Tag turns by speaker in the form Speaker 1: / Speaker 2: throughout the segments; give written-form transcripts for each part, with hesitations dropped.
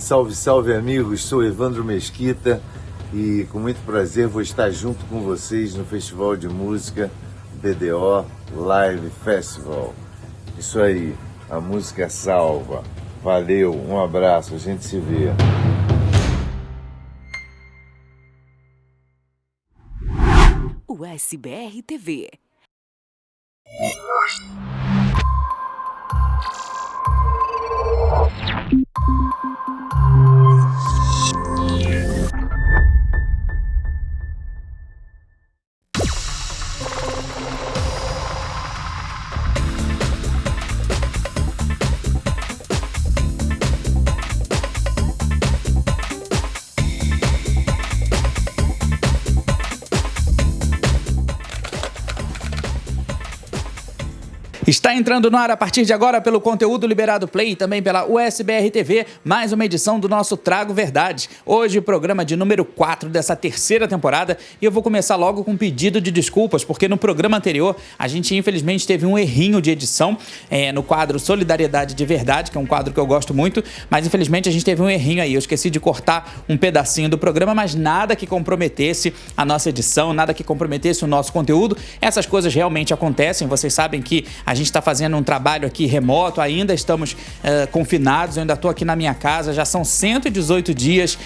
Speaker 1: Salve, salve amigos, sou Evandro Mesquita e com muito prazer vou estar junto com vocês no Festival de Música BDO Live Festival. Isso aí, a música salva. Valeu, um abraço, a gente se vê.
Speaker 2: USBR TV.
Speaker 3: Está entrando no ar a partir de agora pelo Conteúdo Liberado Play e também pela USBR TV, mais uma edição do nosso Trago Verdade. Hoje, programa de número 4 dessa terceira temporada e eu vou começar logo com um pedido de desculpas, porque no programa anterior a gente infelizmente teve um errinho de edição no quadro Solidariedade de Verdade, que é um quadro que eu gosto muito, mas infelizmente a gente teve um errinho aí. Eu esqueci de cortar um pedacinho do programa, mas nada que comprometesse a nossa edição, nada que comprometesse o nosso conteúdo. Essas coisas realmente acontecem, vocês sabem que a gente está fazendo um trabalho aqui remoto, ainda estamos confinados, eu ainda estou aqui na minha casa, já são 118 dias,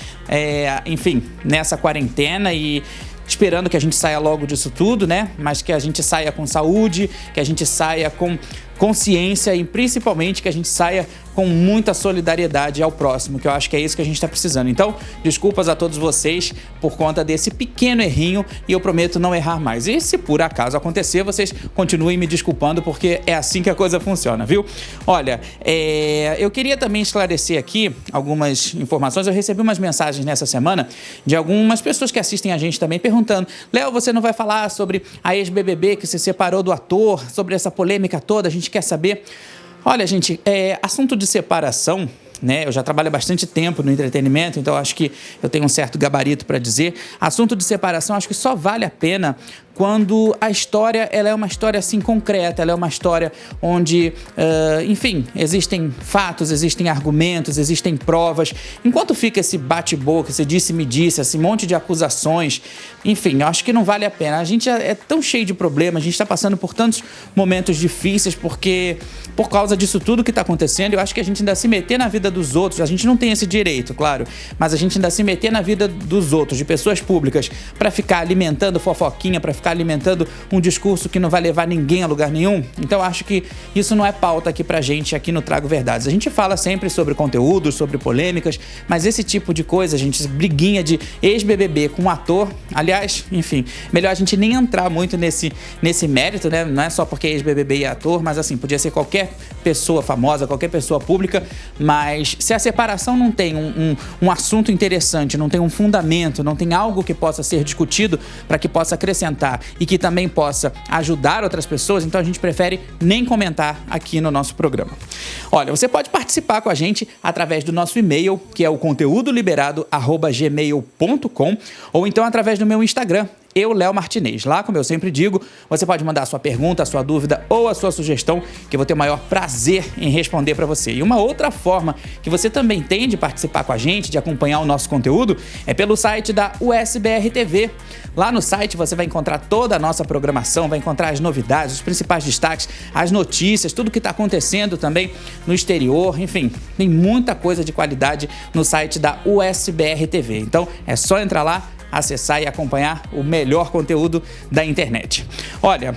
Speaker 3: enfim, nessa quarentena e esperando que a gente saia logo disso tudo, né? Mas que a gente saia com saúde, que a gente saia com consciência e principalmente que a gente saia com muita solidariedade ao próximo, que eu acho que é isso que a gente está precisando. Então, desculpas a todos vocês por conta desse pequeno errinho e eu prometo não errar mais. E se por acaso acontecer, vocês continuem me desculpando porque é assim que a coisa funciona, viu? Olha, eu queria também esclarecer aqui algumas informações. Eu recebi umas mensagens nessa semana de algumas pessoas que assistem a gente também perguntando: Léo, você não vai falar sobre a ex-BBB que se separou do ator, sobre essa polêmica toda? A gente quer saber. Olha, gente, assunto de separação, né? Eu já trabalho há bastante tempo no entretenimento, então acho que eu tenho um certo gabarito para dizer. Assunto de separação, acho que só vale a pena quando a história ela é uma história assim concreta, ela é uma história onde, enfim, existem fatos, existem argumentos, existem provas. Enquanto fica esse bate-boca, esse disse-me-disse, esse monte de acusações, enfim, eu acho que não vale a pena. A gente já é tão cheio de problemas, a gente está passando por tantos momentos difíceis porque, por causa disso tudo que está acontecendo, eu acho que a gente ainda se meter na vida dos outros, a gente não tem esse direito, claro, mas a gente ainda se meter na vida dos outros, de pessoas públicas, para ficar alimentando fofoquinha, para ficar alimentando um discurso que não vai levar ninguém a lugar nenhum. Então acho que isso não é pauta aqui pra gente, aqui no Trago Verdades. A gente fala sempre sobre conteúdos, sobre polêmicas, mas esse tipo de coisa, gente, briguinha de ex-BBB com um ator, aliás, enfim, melhor a gente nem entrar muito nesse mérito, né? Não é só porque é ex-BBB e é ator, mas assim, podia ser qualquer pessoa famosa, qualquer pessoa pública, mas se a separação não tem um assunto interessante, não tem um fundamento, não tem algo que possa ser discutido para que possa acrescentar e que também possa ajudar outras pessoas, então a gente prefere nem comentar aqui no nosso programa. Olha, você pode participar com a gente através do nosso e-mail, que é o conteudoliberado@gmail.com, ou então através do meu Instagram, Léo Martinez. Lá, como eu sempre digo, você pode mandar a sua pergunta, a sua dúvida ou a sua sugestão, que eu vou ter o maior prazer em responder para você. E uma outra forma que você também tem de participar com a gente, de acompanhar o nosso conteúdo, é pelo site da USBR TV. Lá no site você vai encontrar toda a nossa programação, vai encontrar as novidades, os principais destaques, as notícias, tudo que está acontecendo também no exterior, enfim, tem muita coisa de qualidade no site da USBR TV. Então, é só entrar lá, acessar e acompanhar o melhor conteúdo da internet. Olha,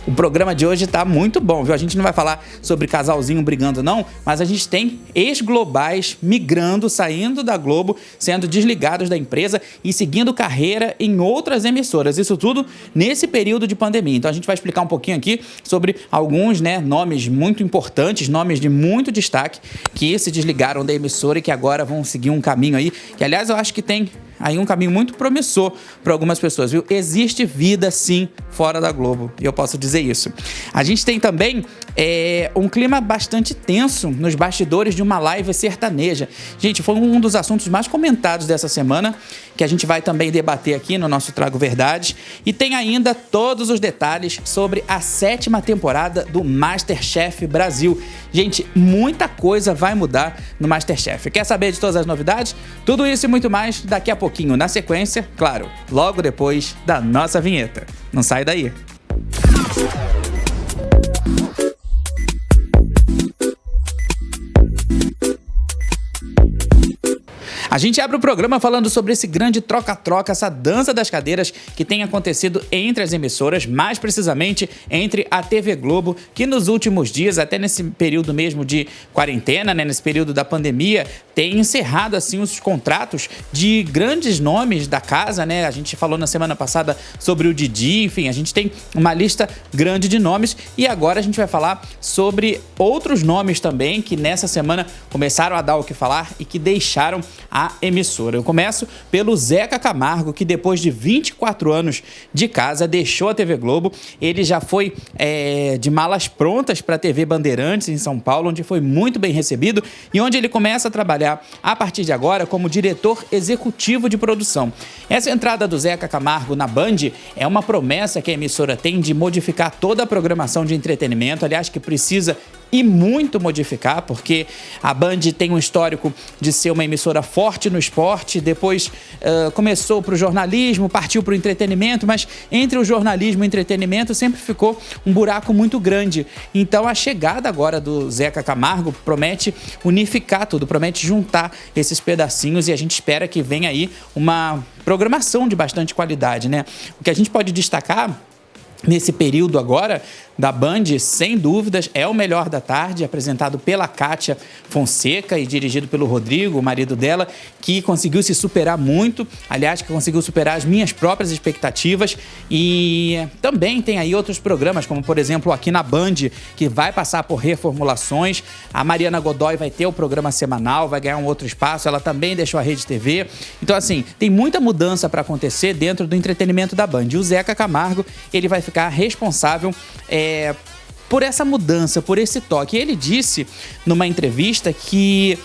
Speaker 3: o programa de hoje tá muito bom, viu? A gente não vai falar sobre casalzinho brigando, não, mas a gente tem ex-globais migrando, saindo da Globo, sendo desligados da empresa e seguindo carreira em outras emissoras. Isso tudo nesse período de pandemia. Então a gente vai explicar um pouquinho aqui sobre alguns, né, nomes muito importantes, nomes de muito destaque que se desligaram da emissora e que agora vão seguir um caminho aí, que aliás eu acho que tem aí um caminho muito promissor para algumas pessoas, viu? Existe vida, sim, fora da Globo, e eu posso dizer isso. A gente tem também um clima bastante tenso nos bastidores de uma live sertaneja. Gente, foi um dos assuntos mais comentados dessa semana, que a gente vai também debater aqui no nosso Trago Verdade. E tem ainda todos os detalhes sobre a 7ª temporada do MasterChef Brasil. Gente, muita coisa vai mudar no MasterChef. Quer saber de todas as novidades? Tudo isso e muito mais daqui a pouquinho, na sequência, claro, logo depois da nossa vinheta. Não sai daí. A gente abre o programa falando sobre esse grande troca-troca, essa dança das cadeiras que tem acontecido entre as emissoras, mais precisamente entre a TV Globo, que nos últimos dias, até nesse período mesmo de quarentena, né, nesse período da pandemia, tem encerrado assim os contratos de grandes nomes da casa, né? A gente falou na semana passada sobre o Didi, enfim, a gente tem uma lista grande de nomes e agora a gente vai falar sobre outros nomes também que nessa semana começaram a dar o que falar e que deixaram a emissora. Eu começo pelo Zeca Camargo, que depois de 24 anos de casa deixou a TV Globo. Ele já foi de malas prontas para a TV Bandeirantes em São Paulo, onde foi muito bem recebido e onde ele começa a trabalhar a partir de agora como diretor executivo de produção. Essa entrada do Zeca Camargo na Band é uma promessa que a emissora tem de modificar toda a programação de entretenimento, aliás, que precisa e muito modificar, porque a Band tem um histórico de ser uma emissora forte no esporte, depois começou para o jornalismo, partiu para o entretenimento, mas entre o jornalismo e o entretenimento sempre ficou um buraco muito grande. Então a chegada agora do Zeca Camargo promete unificar tudo, promete juntar esses pedacinhos e a gente espera que venha aí uma programação de bastante qualidade, né? O que a gente pode destacar nesse período agora da Band, sem dúvidas, é o Melhor da Tarde, apresentado pela Kátia Fonseca e dirigido pelo Rodrigo, o marido dela, que conseguiu se superar muito, aliás, que conseguiu superar as minhas próprias expectativas. E também tem aí outros programas, como por exemplo aqui na Band, que vai passar por reformulações. A Mariana Godoy vai ter o programa semanal, vai ganhar um outro espaço, ela também deixou a Rede TV. Então assim, tem muita mudança para acontecer dentro do entretenimento da Band. E o Zeca Camargo, ele vai ficar responsável por essa mudança, por esse toque. Ele disse numa entrevista que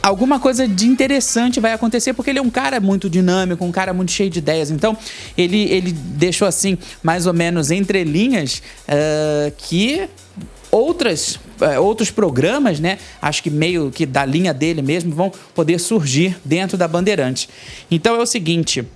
Speaker 3: alguma coisa de interessante vai acontecer, porque ele é um cara muito dinâmico, um cara muito cheio de ideias. Então, ele deixou assim, mais ou menos entre linhas, que outros programas, né, acho que meio que da linha dele mesmo, vão poder surgir dentro da Bandeirantes. Então é o seguinte,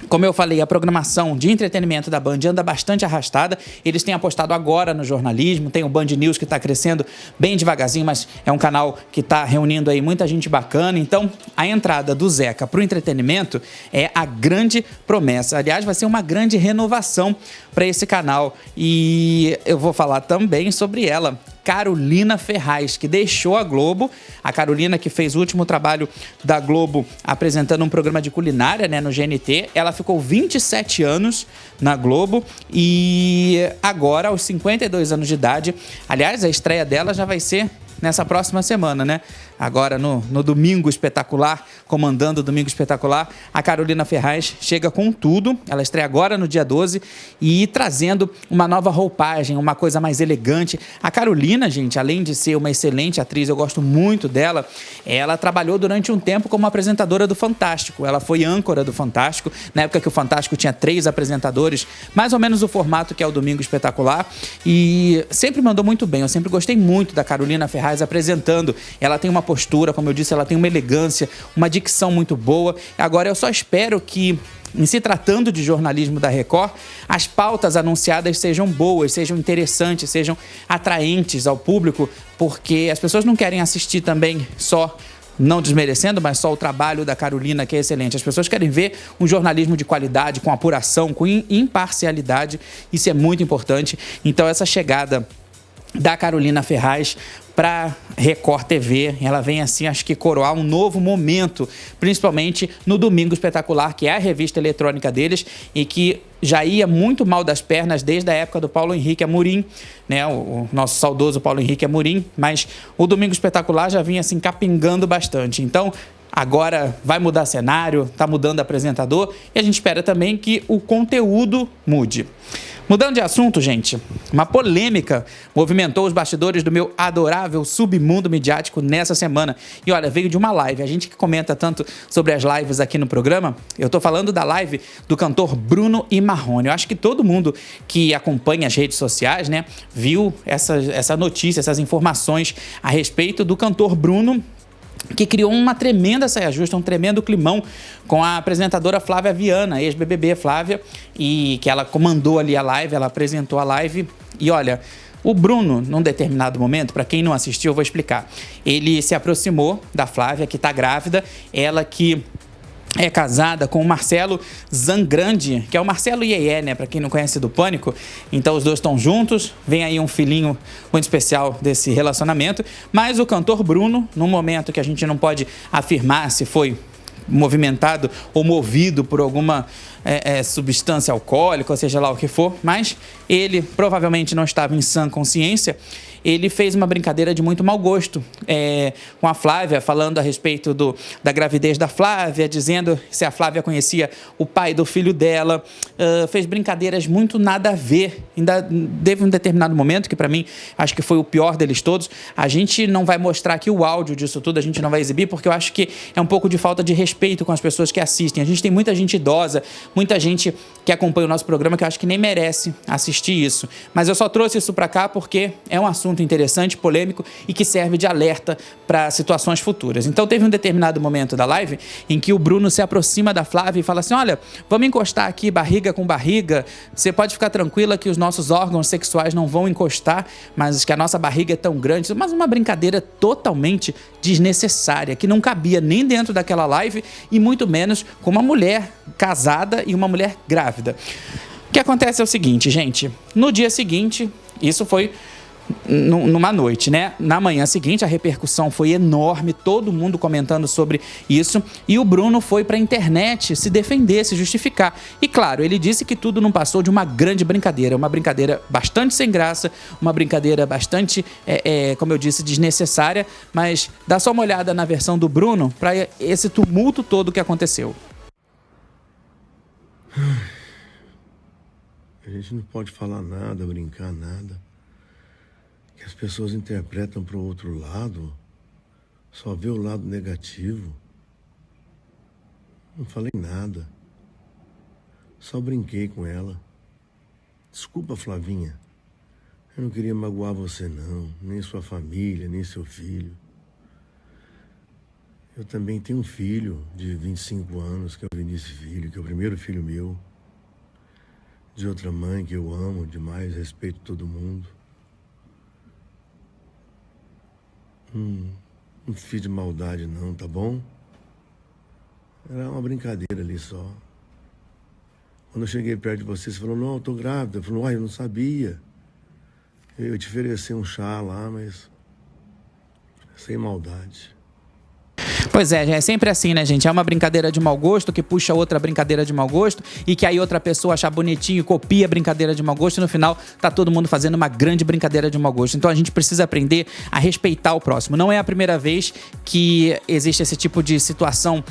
Speaker 3: como eu falei, a programação de entretenimento da Band anda bastante arrastada. Eles têm apostado agora no jornalismo. Tem o Band News que está crescendo bem devagarzinho, mas é um canal que está reunindo aí muita gente bacana. Então, a entrada do Zeca para o entretenimento é a grande promessa. Aliás, vai ser uma grande renovação para esse canal. E eu vou falar também sobre ela, Carolina Ferraz, que deixou a Globo. A Carolina, que fez o último trabalho da Globo apresentando um programa de culinária, né, no GNT. Ela ficou 27 anos na Globo e agora, aos 52 anos de idade, aliás, a estreia dela já vai ser nessa próxima semana, né? Agora no Domingo Espetacular, comandando o Domingo Espetacular, a Carolina Ferraz chega com tudo. Ela estreia agora no dia 12 e trazendo uma nova roupagem, uma coisa mais elegante. A Carolina, gente, além de ser uma excelente atriz, eu gosto muito dela, ela trabalhou durante um tempo como apresentadora do Fantástico. Ela foi âncora do Fantástico, na época que o Fantástico tinha 3 apresentadores, mais ou menos o formato que é o Domingo Espetacular, e sempre mandou muito bem. Eu sempre gostei muito da Carolina Ferraz apresentando. Ela tem uma postura, como eu disse, ela tem uma elegância, uma dicção muito boa. Agora eu só espero que, em se tratando de jornalismo da Record, as pautas anunciadas sejam boas, sejam interessantes, sejam atraentes ao público, porque as pessoas não querem assistir também só, não desmerecendo, mas só o trabalho da Carolina, que é excelente. As pessoas querem ver um jornalismo de qualidade, com apuração, com imparcialidade. Isso é muito importante. Então essa chegada da Carolina Ferraz para Record TV, ela vem assim, acho que coroar um novo momento, principalmente no Domingo Espetacular, que é a revista eletrônica deles e que já ia muito mal das pernas desde a época do Paulo Henrique Amorim, né, o nosso saudoso Paulo Henrique Amorim, mas o Domingo Espetacular já vinha assim capingando bastante. Então, agora vai mudar cenário, está mudando apresentador e a gente espera também que o conteúdo mude. Mudando de assunto, gente, uma polêmica movimentou os bastidores do meu adorável submundo midiático nessa semana. E olha, veio de uma live. A gente que comenta tanto sobre as lives aqui no programa, eu tô falando da live do cantor Bruno e Marrone. Eu acho que todo mundo que acompanha as redes sociais, né, viu essa notícia, essas informações a respeito do cantor Bruno, que criou uma tremenda saia justa, um tremendo climão com a apresentadora Flávia Viana, ex-BBB Flávia, e que ela comandou ali a live, ela apresentou a live. E olha, o Bruno, num determinado momento, para quem não assistiu, eu vou explicar. Ele se aproximou da Flávia, que está grávida, ela que é casada com o Marcelo Zangrande, que é o Marcelo Iê, né? Para quem não conhece do Pânico. Então os dois estão juntos, vem aí um filhinho muito especial desse relacionamento. Mas o cantor Bruno, num momento que a gente não pode afirmar se foi movimentado ou movido por alguma substância alcoólica, ou seja lá o que for, mas ele provavelmente não estava em sã consciência. Ele fez uma brincadeira de muito mau gosto com a Flávia, falando a respeito da gravidez da Flávia, dizendo se a Flávia conhecia o pai do filho dela. Fez brincadeiras muito nada a ver. Ainda teve um determinado momento que, para mim, acho que foi o pior deles todos. A gente não vai mostrar aqui o áudio disso tudo, a gente não vai exibir, porque eu acho que é um pouco de falta de respeito com as pessoas que assistem. A gente tem muita gente idosa, muita gente que acompanha o nosso programa que eu acho que nem merece assistir isso. Mas eu só trouxe isso para cá porque é um assunto interessante, polêmico e que serve de alerta para situações futuras. Então teve um determinado momento da live em que o Bruno se aproxima da Flávia e fala assim: olha, vamos encostar aqui barriga com barriga, você pode ficar tranquila que os nossos órgãos sexuais não vão encostar, mas que a nossa barriga é tão grande. Mas uma brincadeira totalmente desnecessária, que não cabia nem dentro daquela live e muito menos com uma mulher casada e uma mulher grávida. O que acontece é o seguinte, gente, no dia seguinte, isso foi numa noite, né? Na manhã seguinte a repercussão foi enorme, todo mundo comentando sobre isso, e o Bruno foi pra internet se defender, se justificar. E claro, ele disse que tudo não passou de uma grande brincadeira, uma brincadeira bastante sem graça, uma brincadeira bastante, como eu disse, desnecessária, mas dá só uma olhada na versão do Bruno pra esse tumulto todo que aconteceu.
Speaker 2: A gente não pode falar nada, brincar nada. Que as pessoas interpretam para o outro lado, só vê o lado negativo. Não falei nada, só brinquei com ela. Desculpa, Flavinha, eu não queria magoar você não, nem sua família, nem seu filho. Eu também tenho um filho de 25 anos, que é o Vinícius Filho, que é o primeiro filho meu, de outra mãe que eu amo demais, respeito todo mundo. Não fiz de maldade não, tá bom? Era uma brincadeira ali só. Quando eu cheguei perto de você, você falou, não, eu tô grávida. Eu falei, uai, eu não sabia. Eu te ofereci um chá lá, mas sem maldade.
Speaker 3: Pois é sempre assim, né, gente? É uma brincadeira de mau gosto que puxa outra brincadeira de mau gosto e que aí outra pessoa acha bonitinho e copia a brincadeira de mau gosto e no final tá todo mundo fazendo uma grande brincadeira de mau gosto. Então a gente precisa aprender a respeitar o próximo. Não é a primeira vez que existe esse tipo de situação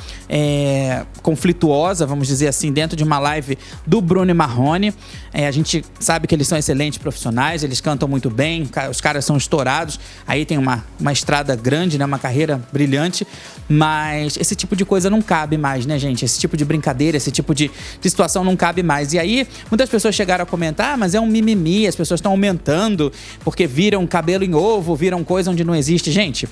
Speaker 3: conflituosa, vamos dizer assim, dentro de uma live do Bruno e Marrone. A gente sabe que eles são excelentes profissionais, eles cantam muito bem, os caras são estourados, aí tem uma estrada grande, né, uma carreira brilhante. Mas esse tipo de coisa não cabe mais, né, gente? Esse tipo de brincadeira, esse tipo de situação não cabe mais. E aí, muitas pessoas chegaram a comentar, mas é um mimimi, as pessoas estão aumentando porque viram cabelo em ovo, viram coisa onde não existe. Gente,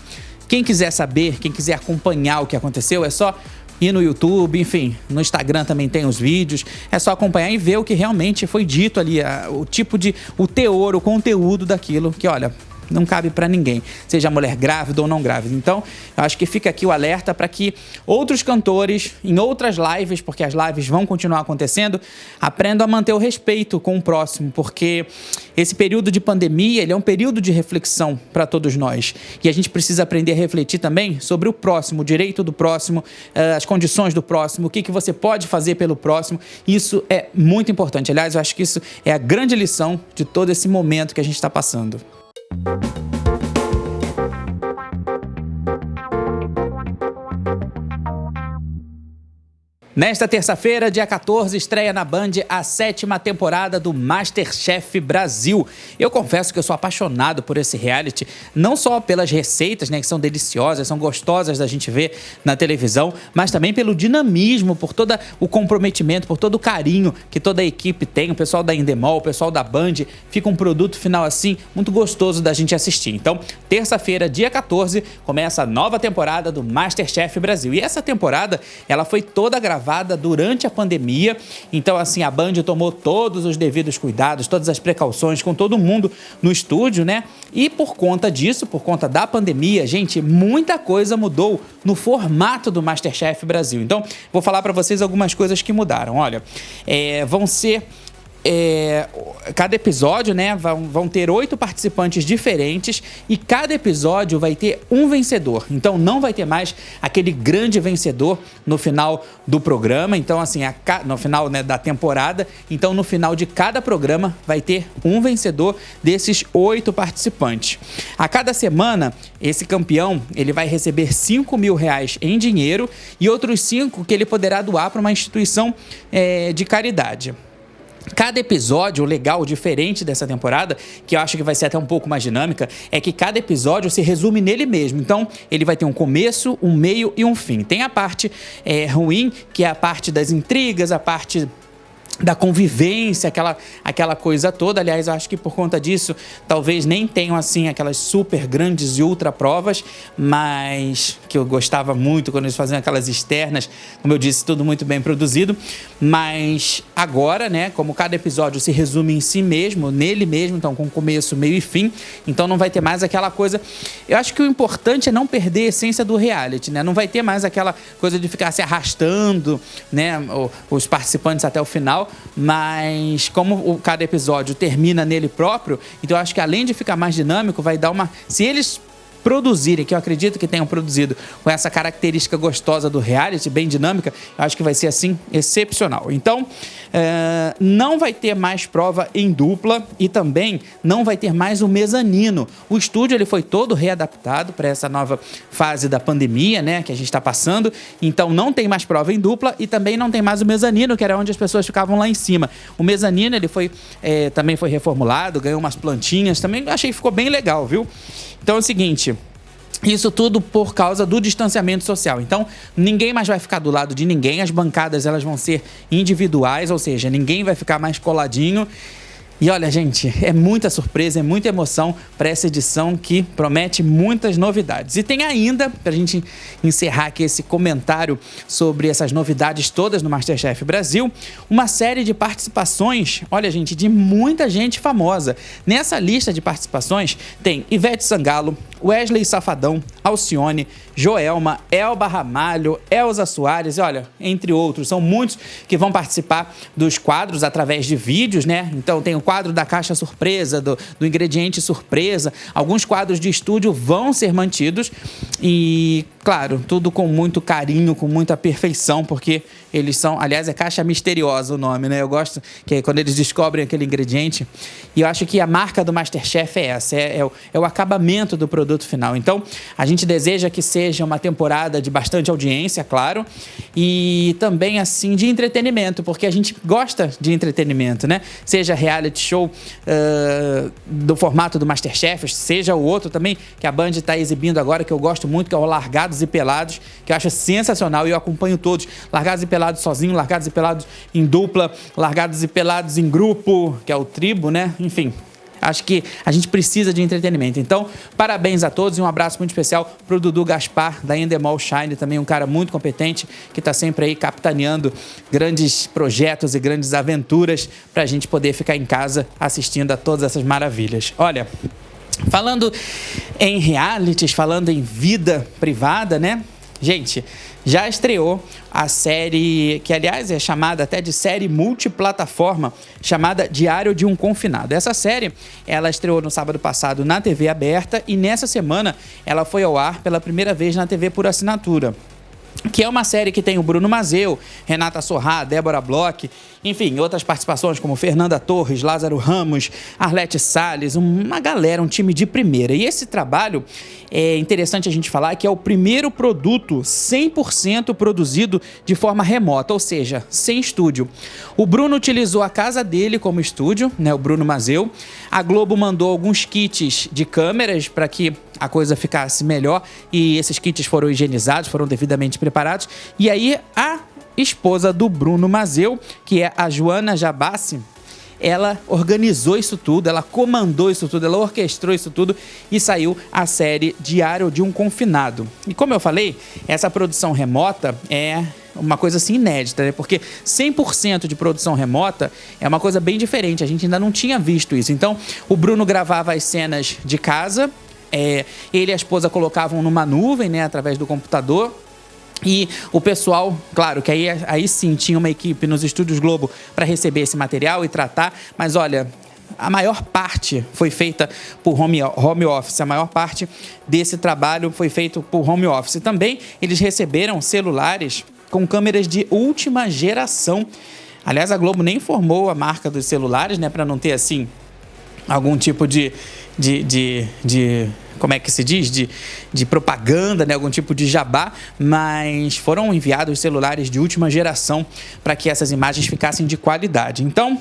Speaker 3: quem quiser saber, quem quiser acompanhar o que aconteceu, é só ir no YouTube, enfim, no Instagram também tem os vídeos, é só acompanhar e ver o que realmente foi dito ali, o teor, o conteúdo daquilo que, olha, não cabe pra ninguém, seja a mulher grávida ou não grávida. Então, eu acho que fica aqui o alerta para que outros cantores, em outras lives, porque as lives vão continuar acontecendo, aprendam a manter o respeito com o próximo, porque esse período de pandemia, ele é um período de reflexão para todos nós. E a gente precisa aprender a refletir também sobre o próximo, o direito do próximo, as condições do próximo, o que você pode fazer pelo próximo. Isso é muito importante. Aliás, eu acho que isso é a grande lição de todo esse momento que a gente está passando. Nesta terça-feira, dia 14, estreia na Band a 7ª temporada do MasterChef Brasil. Eu confesso que eu sou apaixonado por esse reality, não só pelas receitas, né, que são deliciosas, são gostosas da gente ver na televisão, mas também pelo dinamismo, por todo o comprometimento, por todo o carinho que toda a equipe tem, o pessoal da Endemol, o pessoal da Band, fica um produto final assim, muito gostoso da gente assistir. Então, terça-feira, dia 14, começa a nova temporada do MasterChef Brasil. E essa temporada, ela foi toda gravada durante a pandemia, então assim, a Band tomou todos os devidos cuidados, todas as precauções com todo mundo no estúdio, né? E por conta disso, por conta da pandemia, gente, muita coisa mudou no formato do MasterChef Brasil. Então, vou falar para vocês algumas coisas que mudaram. Olha, vão ser... cada episódio, né, vão ter 8 participantes diferentes e cada episódio vai ter um vencedor. Então não vai ter mais aquele grande vencedor no final do programa. Então assim, no final, né, da temporada. Então no final de cada programa vai ter um vencedor desses 8 participantes. A cada semana, esse campeão ele vai receber R$5.000 em dinheiro e outros 5 que ele poderá doar para uma instituição de caridade. Cada episódio, o legal, diferente dessa temporada, que eu acho que vai ser até um pouco mais dinâmica, é que cada episódio se resume nele mesmo. Então, ele vai ter um começo, um meio e um fim. Tem a parte ruim, que é a parte das intrigas, a parte da convivência, aquela coisa toda. Aliás, eu acho que por conta disso, talvez nem tenham assim aquelas super grandes e ultra provas, mas que eu gostava muito quando eles faziam aquelas externas, como eu disse, tudo muito bem produzido. Mas agora, né, como cada episódio se resume em si mesmo, nele mesmo, então com começo, meio e fim, então não vai ter mais aquela coisa. Eu acho que o importante é não perder a essência do reality, né? Não vai ter mais aquela coisa de ficar se arrastando, né, os participantes até o final. Mas como cada episódio termina nele próprio, então eu acho que além de ficar mais dinâmico, vai dar uma... Se eles produzirem, que eu acredito que tenham produzido com essa característica gostosa do reality, bem dinâmica, eu acho que vai ser assim excepcional. Então, não vai ter mais prova em dupla e também não vai ter mais o mezanino. O estúdio ele foi todo readaptado para essa nova fase da pandemia, né, que a gente está passando. Então não tem mais prova em dupla e também não tem mais o mezanino, que era onde as pessoas ficavam lá em cima. O mezanino ele também foi reformulado, ganhou umas plantinhas, também achei que ficou bem legal, viu? Então é o seguinte, isso tudo por causa do distanciamento social. Então, ninguém mais vai ficar do lado de ninguém, as bancadas elas vão ser individuais, ou seja, ninguém vai ficar mais coladinho. E olha, gente, é muita surpresa, é muita emoção para essa edição que promete muitas novidades. E tem ainda, para a gente encerrar aqui esse comentário sobre essas novidades todas no MasterChef Brasil, uma série de participações, olha, gente, de muita gente famosa. Nessa lista de participações tem Ivete Sangalo, Wesley Safadão, Alcione, Joelma, Elba Ramalho, Elza Soares, olha, entre outros. São muitos que vão participar dos quadros através de vídeos, né? Então tem o quadro da caixa surpresa, do ingrediente surpresa. Alguns quadros de estúdio vão ser mantidos e, claro, tudo com muito carinho, com muita perfeição, porque eles são... Aliás, é caixa misteriosa o nome, né? Eu gosto que é quando eles descobrem aquele ingrediente. E eu acho que a marca do MasterChef é essa, é o acabamento do produto final. Então, a gente deseja que seja uma temporada de bastante audiência, claro, e também, assim, de entretenimento, porque a gente gosta de entretenimento, né? Seja reality show do formato do MasterChef, seja o outro também, que a Band está exibindo agora, que eu gosto muito, que é o Largados e Pelados, que eu acho sensacional e eu acompanho todos. Largados e Pelados sozinho, Largados e Pelados em dupla, Largados e Pelados em grupo, que é o tribo, né? Enfim, acho que a gente precisa de entretenimento. Então, parabéns a todos e um abraço muito especial para o Dudu Gaspar, da Endemol Shine, também um cara muito competente, que está sempre aí capitaneando grandes projetos e grandes aventuras para a gente poder ficar em casa assistindo a todas essas maravilhas. Olha, falando em realities, falando em vida privada, né? Gente, já estreou a série, que aliás é chamada até de série multiplataforma, chamada Diário de um Confinado. Essa série, ela estreou no sábado passado na TV aberta e nessa semana ela foi ao ar pela primeira vez na TV por assinatura. Que é uma série que tem o Bruno Mazeu, Renata Sorrah, Débora Bloch enfim, outras participações como Fernanda Torres, Lázaro Ramos, Arlete Salles, uma galera, um time de primeira. E esse trabalho é interessante a gente falar que é o primeiro produto 100% produzido de forma remota, ou seja, sem estúdio. O Bruno utilizou a casa dele como estúdio, né, o Bruno Mazzeo. A Globo mandou alguns kits de câmeras para que a coisa ficasse melhor e esses kits foram higienizados, foram devidamente preparados. E aí a esposa do Bruno Mazzeo, que é a Joana Jabassi, ela organizou isso tudo, ela comandou isso tudo, ela orquestrou isso tudo e saiu a série Diário de um Confinado. E como eu falei, essa produção remota é uma coisa assim inédita, né? Porque 100% de produção remota é uma coisa bem diferente, a gente ainda não tinha visto isso. Então, o Bruno gravava as cenas de casa, ele e a esposa colocavam numa nuvem, né, através do computador. E o pessoal, claro, que aí sim tinha uma equipe nos Estúdios Globo para receber esse material e tratar, mas olha, a maior parte foi feita por home office, a maior parte desse trabalho foi feito por home office. Também eles receberam celulares com câmeras de última geração. Aliás, a Globo nem informou a marca dos celulares, né, para não ter assim algum tipo de como é que se diz? De propaganda, né? Algum tipo de jabá, mas foram enviados celulares de última geração para que essas imagens ficassem de qualidade. Então,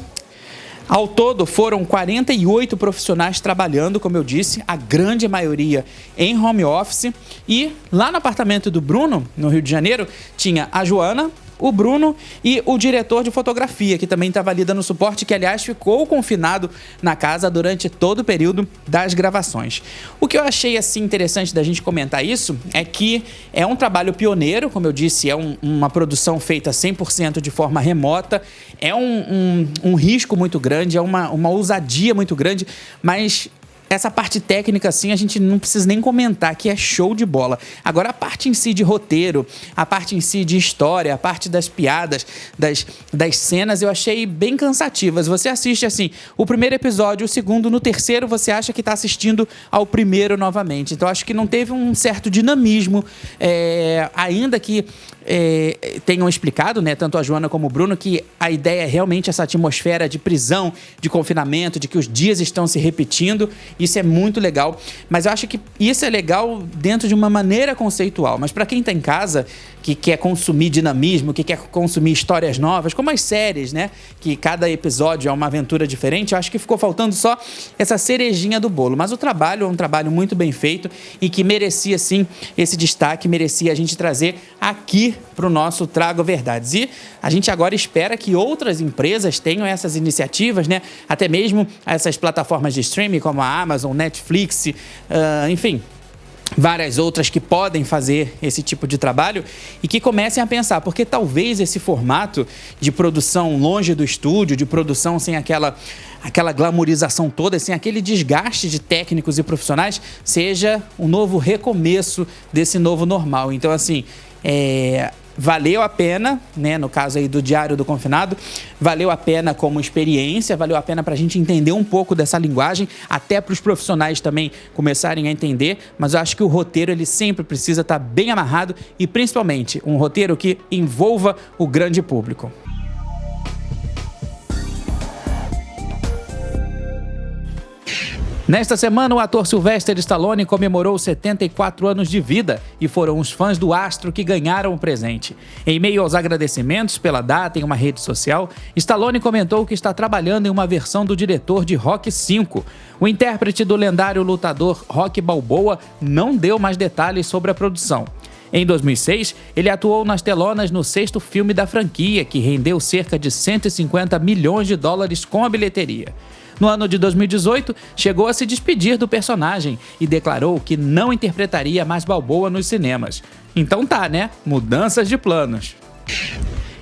Speaker 3: ao todo, foram 48 profissionais trabalhando, como eu disse, a grande maioria em home office. E lá no apartamento do Bruno, no Rio de Janeiro, tinha a Joana, o Bruno e o diretor de fotografia, que também estava ali dando suporte, que, aliás, ficou confinado na casa durante todo o período das gravações. O que eu achei assim interessante da gente comentar isso é que é um trabalho pioneiro, como eu disse, é uma produção feita 100% de forma remota, é um risco muito grande, é uma ousadia muito grande, mas essa parte técnica, assim, a gente não precisa nem comentar, que é show de bola. Agora, a parte em si de roteiro, a parte em si de história, a parte das piadas, das cenas, eu achei bem cansativas. Você assiste, assim, o primeiro episódio, o segundo, no terceiro, você acha que está assistindo ao primeiro novamente. Então, acho que não teve um certo dinamismo, ainda que tenham explicado, né, tanto a Joana como o Bruno, que a ideia é realmente essa atmosfera de prisão, de confinamento, de que os dias estão se repetindo. Isso é muito legal, mas eu acho que isso é legal dentro de uma maneira conceitual. Mas para quem está em casa, que quer consumir dinamismo, que quer consumir histórias novas, como as séries, né? Que cada episódio é uma aventura diferente, eu acho que ficou faltando só essa cerejinha do bolo. Mas o trabalho é um trabalho muito bem feito e que merecia, sim, esse destaque, merecia a gente trazer aqui para o nosso Trago Verdades. E a gente agora espera que outras empresas tenham essas iniciativas, né? Até mesmo essas plataformas de streaming como a Amazon, Netflix, enfim, várias outras que podem fazer esse tipo de trabalho e que comecem a pensar, porque talvez esse formato de produção longe do estúdio, de produção sem aquela glamourização toda, sem aquele desgaste de técnicos e profissionais, seja um novo recomeço desse novo normal. Então, assim, valeu a pena, né, no caso aí do Diário do Confinado, valeu a pena como experiência, valeu a pena para a gente entender um pouco dessa linguagem, até para os profissionais também começarem a entender, mas eu acho que o roteiro ele sempre precisa estar bem amarrado e principalmente um roteiro que envolva o grande público. Nesta semana, o ator Sylvester Stallone comemorou 74 anos de vida e foram os fãs do astro que ganharam o presente. Em meio aos agradecimentos pela data em uma rede social, Stallone comentou que está trabalhando em uma versão do diretor de Rocky V. O intérprete do lendário lutador Rocky Balboa não deu mais detalhes sobre a produção. Em 2006, ele atuou nas telonas no 6º filme da franquia, que rendeu cerca de 150 milhões de dólares com a bilheteria. No ano de 2018, chegou a se despedir do personagem e declarou que não interpretaria mais Balboa nos cinemas. Então tá, né? Mudanças de planos.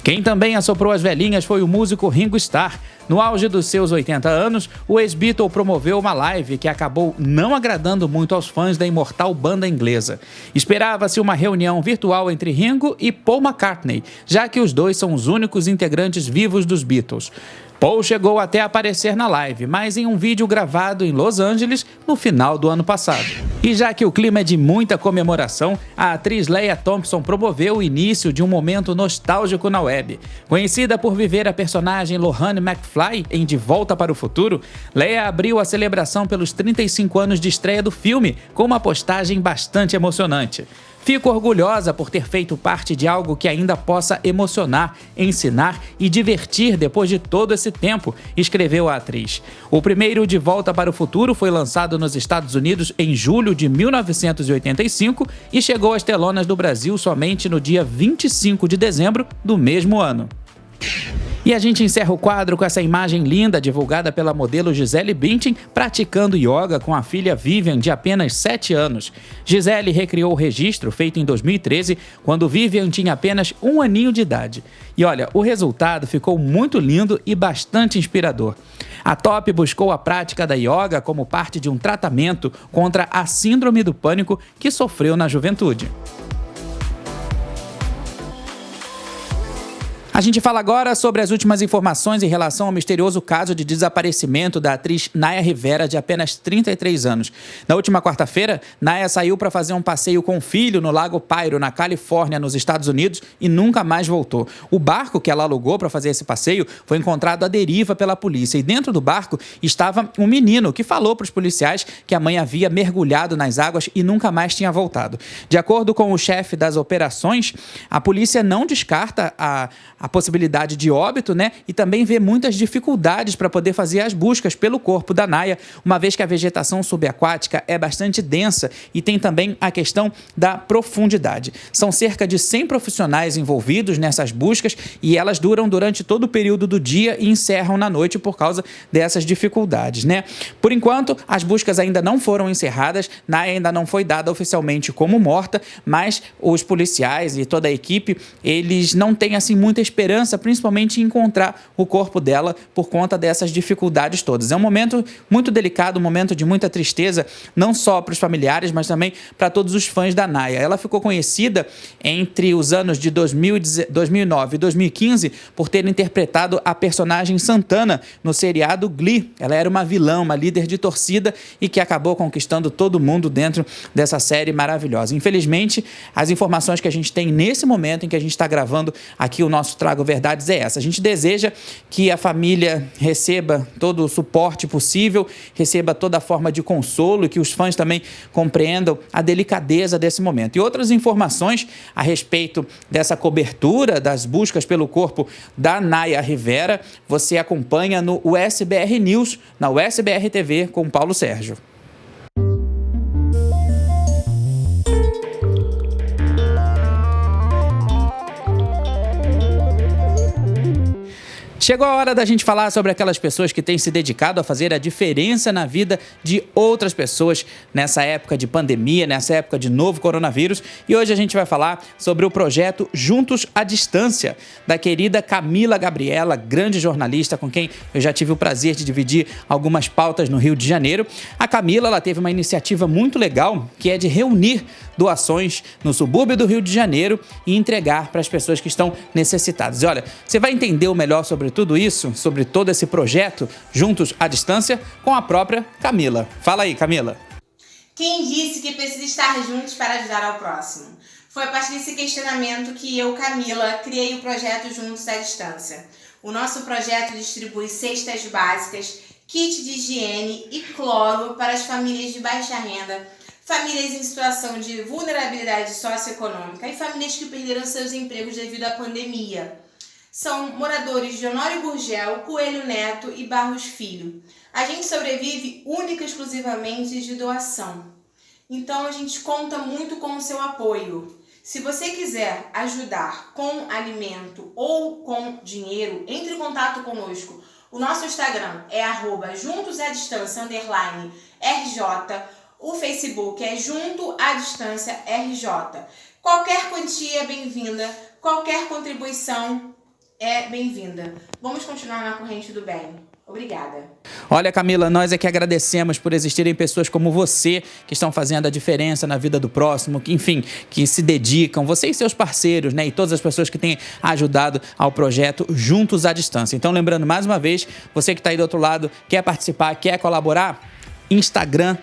Speaker 3: Quem também assoprou as velhinhas foi o músico Ringo Starr. No auge dos seus 80 anos, o ex-Beatle promoveu uma live que acabou não agradando muito aos fãs da imortal banda inglesa. Esperava-se uma reunião virtual entre Ringo e Paul McCartney, já que os dois são os únicos integrantes vivos dos Beatles. Paul chegou até a aparecer na live, mas em um vídeo gravado em Los Angeles no final do ano passado. E já que o clima é de muita comemoração, a atriz Lea Thompson promoveu o início de um momento nostálgico na web. Conhecida por viver a personagem Lohane McFly em De Volta para o Futuro, Lea abriu a celebração pelos 35 anos de estreia do filme com uma postagem bastante emocionante. Fico orgulhosa por ter feito parte de algo que ainda possa emocionar, ensinar e divertir depois de todo esse tempo, escreveu a atriz. O primeiro De Volta para o Futuro foi lançado nos Estados Unidos em julho de 1985 e chegou às telonas do Brasil somente no dia 25 de dezembro do mesmo ano. E a gente encerra o quadro com essa imagem linda divulgada pela modelo Gisele Bündchen praticando yoga com a filha Vivian de apenas 7 anos. Gisele recriou o registro feito em 2013, quando Vivian tinha apenas 1 aninho de idade. E olha, o resultado ficou muito lindo e bastante inspirador. A Top buscou a prática da yoga como parte de um tratamento contra a síndrome do pânico que sofreu na juventude. A gente fala agora sobre as últimas informações em relação ao misterioso caso de desaparecimento da atriz Naya Rivera, de apenas 33 anos. Na última quarta-feira, Naya saiu para fazer um passeio com o filho no Lago Pyro, na Califórnia, nos Estados Unidos, e nunca mais voltou. O barco que ela alugou para fazer esse passeio foi encontrado à deriva pela polícia, e dentro do barco estava um menino que falou para os policiais que a mãe havia mergulhado nas águas e nunca mais tinha voltado. De acordo com o chefe das operações, a polícia não descarta a possibilidade de óbito, né? E também vê muitas dificuldades para poder fazer as buscas pelo corpo da Naya, uma vez que a vegetação subaquática é bastante densa e tem também a questão da profundidade. São cerca de 100 profissionais envolvidos nessas buscas e elas duram durante todo o período do dia e encerram na noite por causa dessas dificuldades, né? Por enquanto, as buscas ainda não foram encerradas, Naya ainda não foi dada oficialmente como morta, mas os policiais e toda a equipe, eles não têm assim muita esperança, principalmente em encontrar o corpo dela por conta dessas dificuldades todas. É um momento muito delicado, um momento de muita tristeza, não só para os familiares, mas também para todos os fãs da Naya. Ela ficou conhecida entre os anos de 2009 e 2015 por ter interpretado a personagem Santana no seriado Glee. Ela era uma vilã, uma líder de torcida e que acabou conquistando todo mundo dentro dessa série maravilhosa. Infelizmente, as informações que a gente tem nesse momento em que a gente está gravando aqui o nosso Trago Verdades é essa. A gente deseja que a família receba todo o suporte possível, receba toda a forma de consolo e que os fãs também compreendam a delicadeza desse momento. E outras informações a respeito dessa cobertura das buscas pelo corpo da Naya Rivera, você acompanha no USBR News, na USBR TV, com Paulo Sérgio. Chegou a hora da gente falar sobre aquelas pessoas que têm se dedicado a fazer a diferença na vida de outras pessoas nessa época de pandemia, nessa época de novo coronavírus. E hoje a gente vai falar sobre o projeto Juntos à Distância, da querida Camila Gabriela, grande jornalista com quem eu já tive o prazer de dividir algumas pautas no Rio de Janeiro. A Camila, ela teve uma iniciativa muito legal, que é de reunir doações no subúrbio do Rio de Janeiro e entregar para as pessoas que estão necessitadas. E olha, você vai entender o melhor sobre tudo isso, sobre todo esse projeto Juntos à Distância, com a própria Camila. Fala aí, Camila.
Speaker 4: Quem disse que precisa estar juntos para ajudar ao próximo? Foi a partir desse questionamento que eu, Camila, criei o projeto Juntos à Distância. O nosso projeto distribui cestas básicas, kit de higiene e cloro para as famílias de baixa renda, famílias em situação de vulnerabilidade socioeconômica e famílias que perderam seus empregos devido à pandemia. São moradores de Honório Gurgel, Coelho Neto e Barros Filho. A gente sobrevive única e exclusivamente de doação. Então a gente conta muito com o seu apoio. Se você quiser ajudar com alimento ou com dinheiro, entre em contato conosco. O nosso Instagram é @juntosadistância_RJ. O Facebook é Junto à Distância RJ. Qualquer quantia é bem-vinda, qualquer contribuição é bem-vinda. Vamos continuar na corrente do bem. Obrigada.
Speaker 3: Olha, Camila, nós é que agradecemos por existirem pessoas como você que estão fazendo a diferença na vida do próximo, que, enfim, que se dedicam, você e seus parceiros, né, e todas as pessoas que têm ajudado ao projeto Juntos à Distância. Então, lembrando mais uma vez, você que está aí do outro lado, quer participar, quer colaborar, Instagram,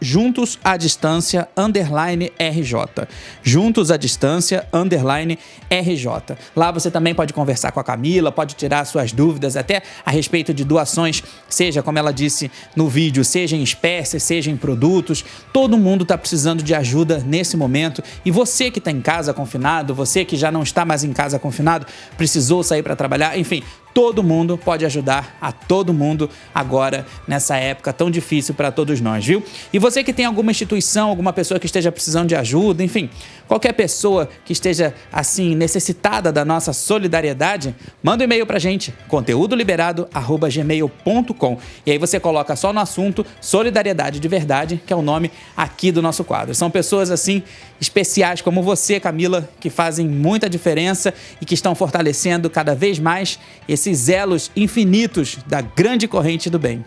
Speaker 3: @juntosadistância _RJ. Juntos à Distância _RJ. Lá você também pode conversar com a Camila, pode tirar suas dúvidas até a respeito de doações, seja, como ela disse no vídeo, seja em espécies, seja em produtos. Todo mundo está precisando de ajuda nesse momento. E você que está em casa confinado, você que já não está mais em casa confinado, precisou sair para trabalhar, enfim, todo mundo pode ajudar a todo mundo agora, nessa época tão difícil para todos nós, viu? E você que tem alguma instituição, alguma pessoa que esteja precisando de ajuda, enfim, qualquer pessoa que esteja, assim, necessitada da nossa solidariedade, manda um e-mail pra gente, conteudoliberado@gmail.com. E aí você coloca só no assunto Solidariedade de Verdade, que é o nome aqui do nosso quadro. São pessoas, assim, especiais como você, Camila, que fazem muita diferença e que estão fortalecendo cada vez mais esses elos infinitos da grande corrente do bem.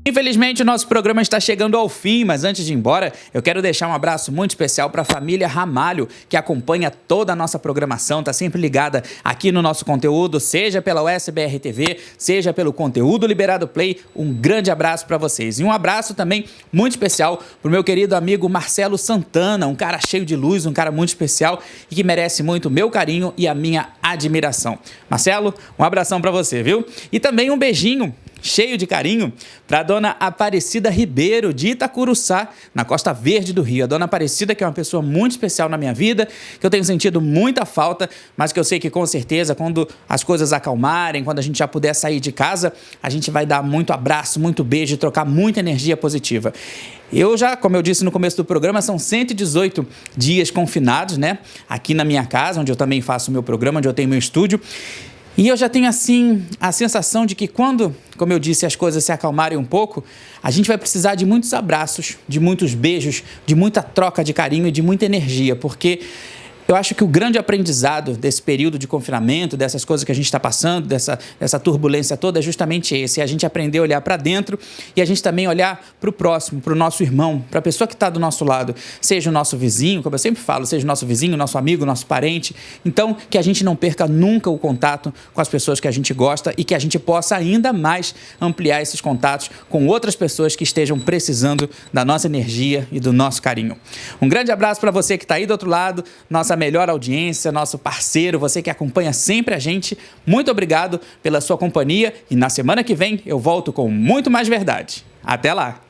Speaker 3: Infelizmente, o nosso programa está chegando ao fim, mas antes de ir embora, eu quero deixar um abraço muito especial para a família Ramalho, que acompanha toda a nossa programação, está sempre ligada aqui no nosso conteúdo, seja pela USBR TV, seja pelo Conteúdo Liberado Play. Um grande abraço para vocês. E um abraço também muito especial para o meu querido amigo Marcelo Santana, um cara cheio de luz, um cara muito especial e que merece muito o meu carinho e a minha admiração. Marcelo, um abração para você, viu? E também um beijinho cheio de carinho para a dona Aparecida Ribeiro, de Itacuruçá, na Costa Verde do Rio. A dona Aparecida, que é uma pessoa muito especial na minha vida, que eu tenho sentido muita falta, mas que eu sei que com certeza, quando as coisas acalmarem, quando a gente já puder sair de casa, a gente vai dar muito abraço, muito beijo e trocar muita energia positiva. Eu já, como eu disse no começo do programa, são 118 dias confinados, né? Aqui na minha casa, onde eu também faço o meu programa, onde eu tenho meu estúdio. E eu já tenho, assim, a sensação de que quando, como eu disse, as coisas se acalmarem um pouco, a gente vai precisar de muitos abraços, de muitos beijos, de muita troca de carinho e de muita energia, porque eu acho que o grande aprendizado desse período de confinamento, dessas coisas que a gente está passando, dessa turbulência toda, é justamente esse. É a gente aprender a olhar para dentro e a gente também olhar para o próximo, para o nosso irmão, para a pessoa que está do nosso lado, seja o nosso vizinho, como eu sempre falo, seja o nosso vizinho, nosso amigo, nosso parente. Então, que a gente não perca nunca o contato com as pessoas que a gente gosta e que a gente possa ainda mais ampliar esses contatos com outras pessoas que estejam precisando da nossa energia e do nosso carinho. Um grande abraço para você que está aí do outro lado, nossa melhor audiência, nosso parceiro, você que acompanha sempre a gente. Muito obrigado pela sua companhia e na semana que vem eu volto com muito mais verdade. Até lá!